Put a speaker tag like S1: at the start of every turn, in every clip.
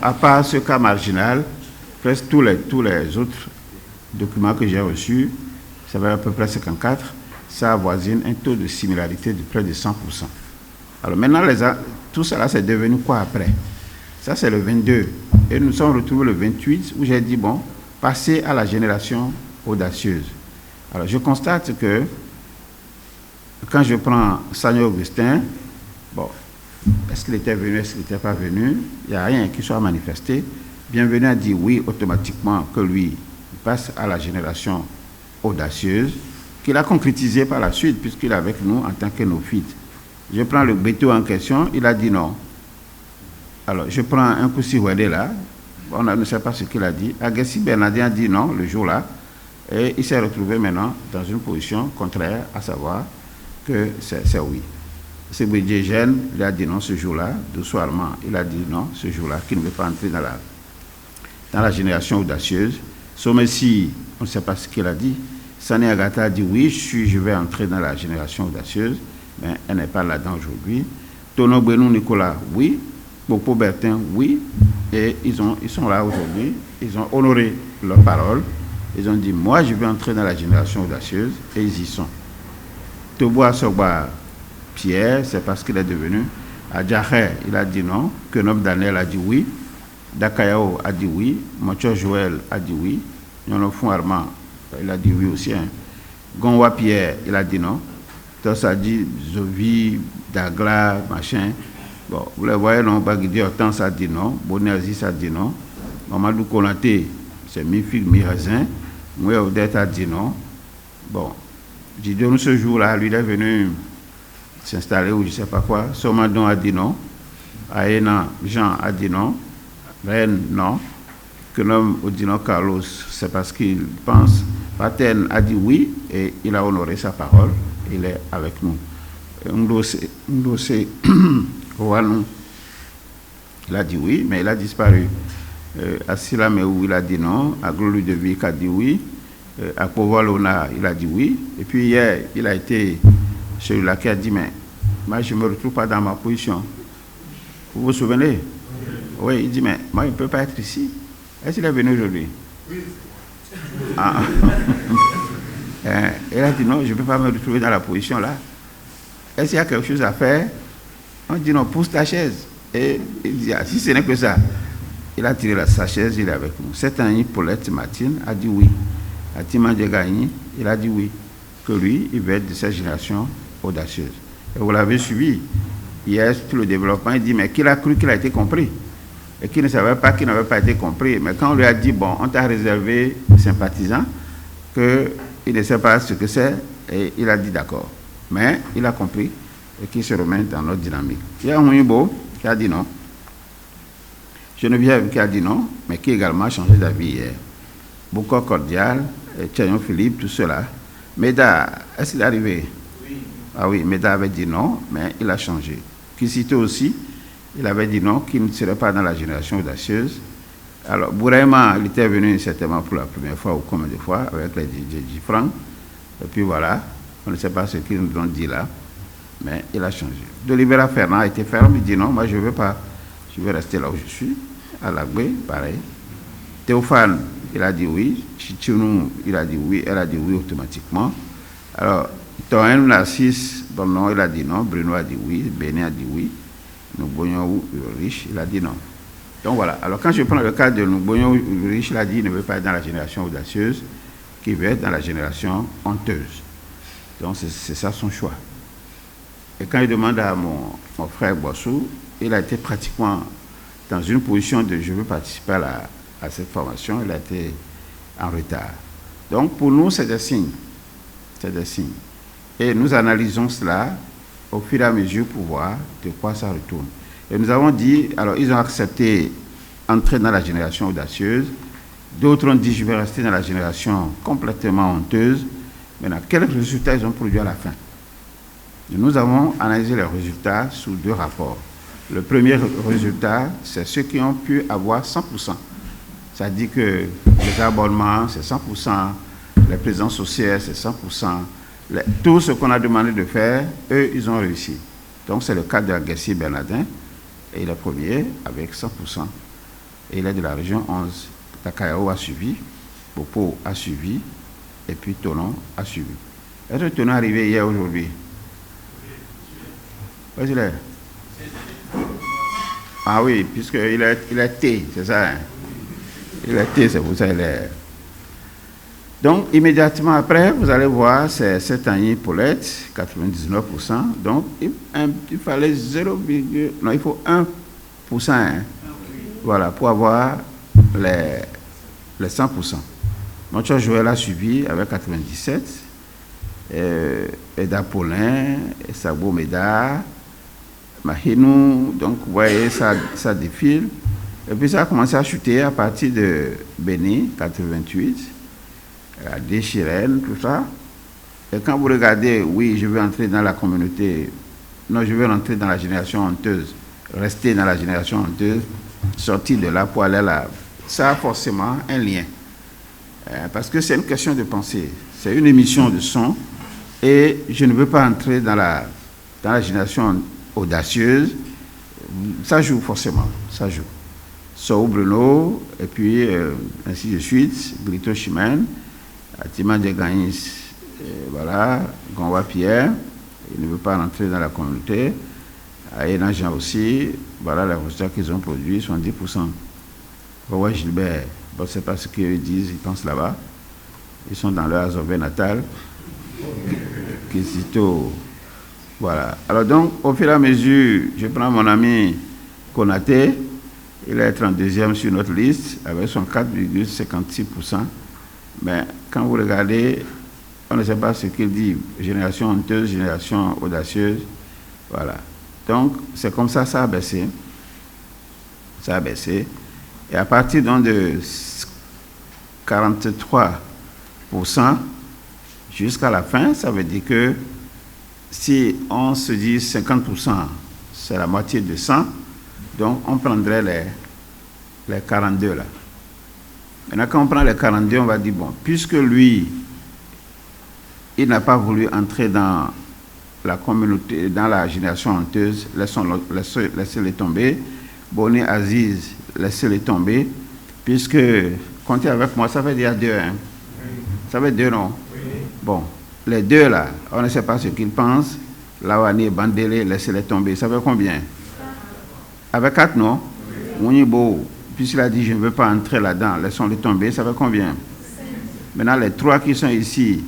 S1: à part ce cas marginal, presque tous les autres documents que j'ai reçus, ça va à peu près 54, ça avoisine un taux de similarité de près de 100%. Alors maintenant, tout cela, c'est devenu quoi après? Ça, c'est le 22. Et nous sommes retrouvés le 28, où j'ai dit, bon, passer à la génération audacieuse. Alors, je constate que, quand je prends Sagnon Augustin, bon, est-ce qu'il était venu, est-ce qu'il n'était pas venu? Il n'y a rien qui soit manifesté. Bienvenu a dit oui automatiquement que lui, il passe à la génération audacieuse, qu'il a concrétisé par la suite, puisqu'il est avec nous en tant que néophyte. Je prends le Béto en question, il a dit non. Alors, je prends un Koussi Ouedé là, on ne sait pas ce qu'il a dit. Agassi Bernardin a dit non le jour-là, et il s'est retrouvé maintenant dans une position contraire, à savoir que c'est oui. C'est Bouidje Gênes, il a dit non ce jour-là, doucement, il a dit non ce jour-là, qu'il ne veut pas entrer dans la génération audacieuse. Somessi, on ne sait pas ce qu'il a dit. Sani Agata a dit oui, je vais entrer dans la génération audacieuse, mais elle n'est pas là-dedans aujourd'hui. Tono Benou Nicolas, oui. Bopo Bertin, oui. Et ils sont là aujourd'hui, ils ont honoré leur parole. Ils ont dit, moi, je vais entrer dans la génération audacieuse, et ils y sont. Toboa Sogba Pierre, c'est parce qu'il est devenu. Adjahe, il a dit non. Kenob Daniel a dit oui. Dakayao a dit oui. Mocho Joël a dit oui. Nonofon Armand, il a dit oui aussi. Hein. Gonwa Pierre, il a dit non. Tous a dit Zovi, Dagla, machin. Bon, vous les voyez, non, Bagidi Hortense a dit non. Bonazi a dit non. Mamadou Konaté, c'est mi-figue, mi-raisin. Moué Odette a dit non. Bon, j'ai dit ce jour-là, lui, il est venu s'installer ou je ne sais pas quoi. Somadon a dit non. Aena Jean a dit non. Rennes, non. Kenom Odino Carlos, c'est parce qu'il pense. Paten a dit oui et il a honoré sa parole. Il est avec nous. Ndose Ouanou, il a dit oui, mais il a disparu. Assila Meou, il a dit non. Aglolu de Vic a dit oui. À Povalona, il a dit oui. Et puis hier, il a été celui-là qui a dit mais moi, je ne me retrouve pas dans ma position. Vous vous souvenez? Oui, il dit mais moi, il ne peut pas être ici. Est-ce qu'il est venu aujourd'hui? Oui. Ah. Il a dit non, je ne peux pas me retrouver dans la position là. Est-ce qu'il y a quelque chose à faire? On dit non, pousse ta chaise. Et il dit ah, si ce n'est que ça. Il a tiré sa chaise, il est avec nous. Cette année, Paulette Martine a dit oui. Atima Djegani, il a dit oui. Que lui, il veut être de cette génération audacieuse. Et vous l'avez suivi. Hier, tout le développement, il dit mais qu'il a cru qu'il a été compris. Et qu'il ne savait pas qu'il n'avait pas été compris. Mais quand on lui a dit bon, on t'a réservé sympathisant, qu'il ne sait pas ce que c'est, et il a dit d'accord. Mais il a compris et qu'il se remet dans notre dynamique. Il y a un Mouibo qui a dit non. Geneviève qui a dit non, mais qui également a changé d'avis hier. Beaucoup cordial, Tchayon Philippe, tout cela. Meda, est-ce qu'il est arrivé? Oui. Ah oui, Meda avait dit non, mais il a changé. Kisito aussi, il avait dit non, qu'il ne serait pas dans la génération audacieuse. Alors, Bouraïma, il était venu certainement pour la première fois ou combien de fois avec les DJ Franck. Et puis voilà, on ne sait pas ce qu'ils nous ont dit là, mais il a changé. Delibera Fernand a été ferme, il dit non, moi je ne veux pas. Je vais rester là où je suis. À Lagbe, pareil. Théophane, il a dit oui. Chichounou, il a dit oui. Elle a dit oui automatiquement. Alors, Tohen Narcisse, bon non, il a dit non. Bruno a dit oui. Béné a dit oui. Noubognon Ulrich, il a dit non. Donc voilà. Alors, quand je prends le cas de Noubognon Ulrich, il a dit qu'il ne veut pas être dans la génération audacieuse, qu'il veut être dans la génération honteuse. Donc, c'est ça son choix. Et quand il demande à mon frère Boissou, il a été pratiquement dans une position de je veux participer à cette formation, il a été en retard. Donc pour nous, c'est des signes. C'est des signes. Et nous analysons cela au fur et à mesure pour voir de quoi ça retourne. Et nous avons dit, alors ils ont accepté entrer dans la génération audacieuse. D'autres ont dit je vais rester dans la génération complètement honteuse. Maintenant, quels résultats ils ont produits à la fin? Nous avons analysé les résultats sous deux rapports. Le premier résultat, c'est ceux qui ont pu avoir 100%. Ça dit que les abonnements, c'est 100%, les présences sociales, c'est 100%. Tout ce qu'on a demandé de faire, eux, ils ont réussi. Donc, c'est le cas de Agassi Bernardin, et il est premier avec 100%. et il est de la région 11. Takayao a suivi, Popo a suivi, et puis Tonon a suivi. Est-ce que Tonon est arrivé hier aujourd'hui? Où est-ce qu'il est? Ah oui, puisqu'il est T, c'est ça. Hein? Il est T, c'est pour ça qu'il est. Donc, immédiatement après, vous allez voir, c'est cette année Paulette, 99%. Donc, il fallait 0, non, il faut 1%. Hein? Voilà, pour avoir les 100%. Notre Joël a suivi avec 97. Eda Paulin, Sabo Meda, Mahinou. Donc, vous voyez, ça défile. Et puis, ça a commencé à chuter à partir de Béni, 88. La Déchirène, tout ça. Et quand vous regardez, oui, je veux entrer dans la communauté, non, je veux rentrer dans la génération honteuse, rester dans la génération honteuse, sortir de là pour aller là, ça a forcément un lien. Parce que c'est une question de pensée. C'est une émission de son et je ne veux pas entrer dans la génération audacieuse. Ça joue forcément, ça joue. Sao Bruno, et puis ainsi de suite, Glito Chimène, Atima de Gaïs, voilà, Gonwa Pierre, il ne veut pas rentrer dans la communauté. Aïna Jean aussi, voilà les résultats qu'ils ont produits, 70%. Gonwa Gilbert, bon, c'est pas ce qu'ils disent, ils pensent là-bas. Ils sont dans leur azové natal. Kizito, voilà. Alors donc, au fur et à mesure, je prends mon ami Konaté, il est 32e sur notre liste avec son 4,56%. Mais quand vous regardez, on ne sait pas ce qu'il dit, génération honteuse, génération audacieuse, voilà. Donc, c'est comme ça, ça a baissé. Ça a baissé. Et à partir donc de 43% jusqu'à la fin, ça veut dire que si on se dit 50%, c'est la moitié de 100, donc on prendrait les 42 là. Maintenant, quand on prend les 42, on va dire, bon, puisque lui, il n'a pas voulu entrer dans la communauté, dans la génération honteuse, laissez-les tomber. Boni Aziz, laissez-les tomber, puisque, comptez avec moi, ça fait dire 2, hein? Ça fait 2, non? Oui. Bon, les 2 là, on ne sait pas ce qu'ils pensent. Lawani, Bandele, laissez-les tomber, ça fait combien? Avec 4, non? Oui. Puisqu'il a dit je ne veux pas entrer là-dedans, laissons-les tomber, ça fait combien? Maintenant, les 3 qui sont ici,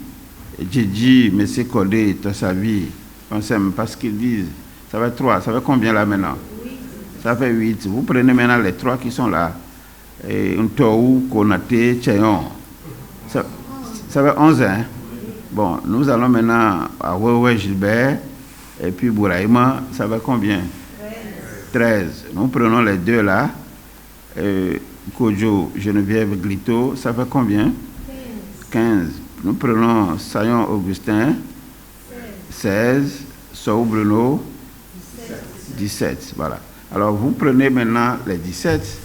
S1: Djidji, M. Kodé, Tossavi, on ne sait même pas ce qu'ils disent, ça fait 3, ça fait combien là maintenant? 8. Ça fait 8. Vous prenez maintenant les 3 qui sont là, Ntou, Konaté, Tchayon, ça fait 11, hein? Bon, nous allons maintenant à Wewe Gilbert, et puis Bouraïma, ça fait combien? 13. Nous prenons les 2 là. Kojo, Geneviève, Glito, ça fait combien? 15. Nous prenons Sayon Augustin, 16. Sao Bruno, 17. Voilà. Alors vous prenez maintenant les 17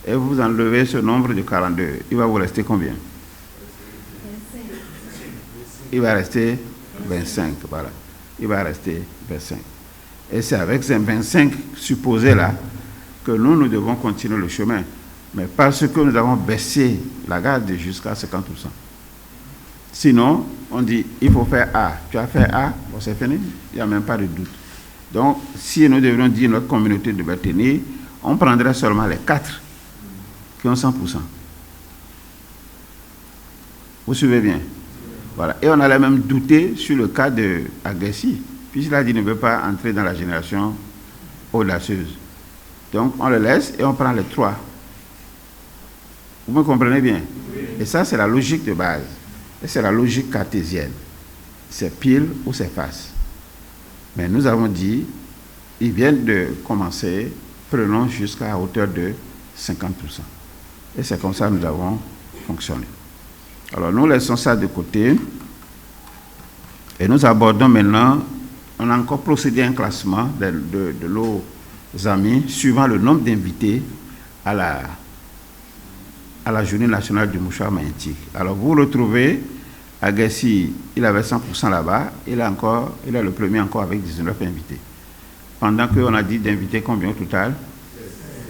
S1: et vous enlevez ce nombre de 42. Il va vous rester combien? 25. Il va rester 25. Voilà. Il va rester 25. Et c'est avec ces 25 supposés là que nous devons continuer le chemin. Mais parce que nous avons baissé la garde jusqu'à 50%. Sinon, on dit, il faut faire A. Tu as fait A, bon, c'est fini, il n'y a même pas de doute. Donc, si nous devions dire notre communauté devait tenir, on prendrait seulement les 4 qui ont 100%. Vous suivez bien? Voilà. Et on allait même douter sur le cas de Agassi, puisqu'il a dit qu'il ne veut pas entrer dans la génération audacieuse. Donc, on le laisse et on prend les 3. Vous me comprenez bien? Oui. Et ça, c'est la logique de base. Et c'est la logique cartésienne. C'est pile ou c'est face. Mais nous avons dit, ils viennent de commencer, prenons jusqu'à hauteur de 50%. Et c'est comme ça que nous avons fonctionné. Alors, nous laissons ça de côté. Et nous abordons maintenant, on a encore procédé à un classement de nos amis, suivant le nombre d'invités à la journée nationale du mouchoir magnétique. Alors vous retrouvez, Agassi, il avait 100% là-bas, il est le premier encore avec 19 invités. Pendant qu'on a dit d'invités combien au total?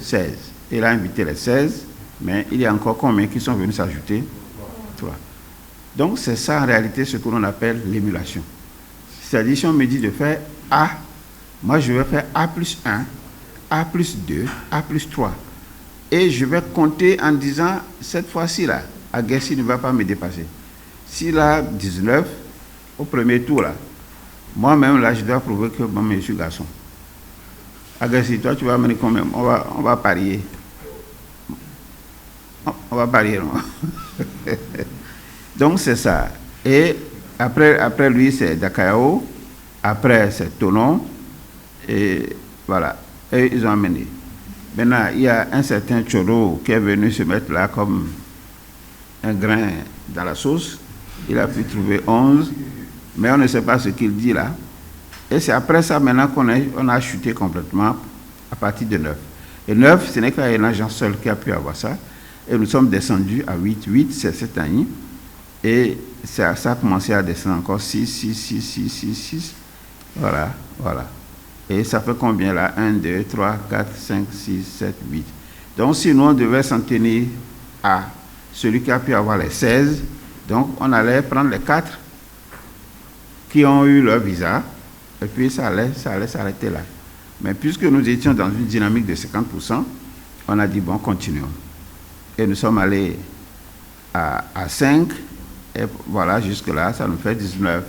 S1: 16. Il a invité les 16, mais il y a encore combien qui sont venus s'ajouter? 3. Donc, c'est ça en réalité ce que l'on appelle l'émulation. C'est-à-dire, si on me dit de faire A, moi je vais faire A plus 1, A plus 2, A plus 3. Et je vais compter en disant, cette fois-ci là, Agassi ne va pas me dépasser. S'il a 19 au premier tour là, moi-même là, je dois prouver que moi, je suis garçon. Agassi, toi tu vas mener combien? On va parier. On va parier, non? Donc c'est ça. Et après lui, c'est Dakayao. Après, c'est Tonon. Et voilà. Et ils ont amené. Maintenant, il y a un certain Choro qui est venu se mettre là comme un grain dans la sauce. Il a pu trouver 11. Mais on ne sait pas ce qu'il dit là. Et c'est après ça maintenant qu'on a chuté complètement à partir de 9. Et 9, ce n'est qu'un agent seul qui a pu avoir ça. Et nous sommes descendus à 8. 8, c'est cette année. Et ça a commencé à descendre encore 6, 6, 6, 6, 6, 6. Voilà, voilà. Et ça fait combien là? 1, 2, 3, 4, 5, 6, 7, 8. Donc si nous on devait s'en tenir à celui qui a pu avoir les 16, donc on allait prendre les 4 qui ont eu leur visa, et puis ça allait s'arrêter là. Mais puisque nous étions dans une dynamique de 50%, on a dit bon, continuons. Et nous sommes allés à 5, et voilà, jusque-là, ça nous fait 19.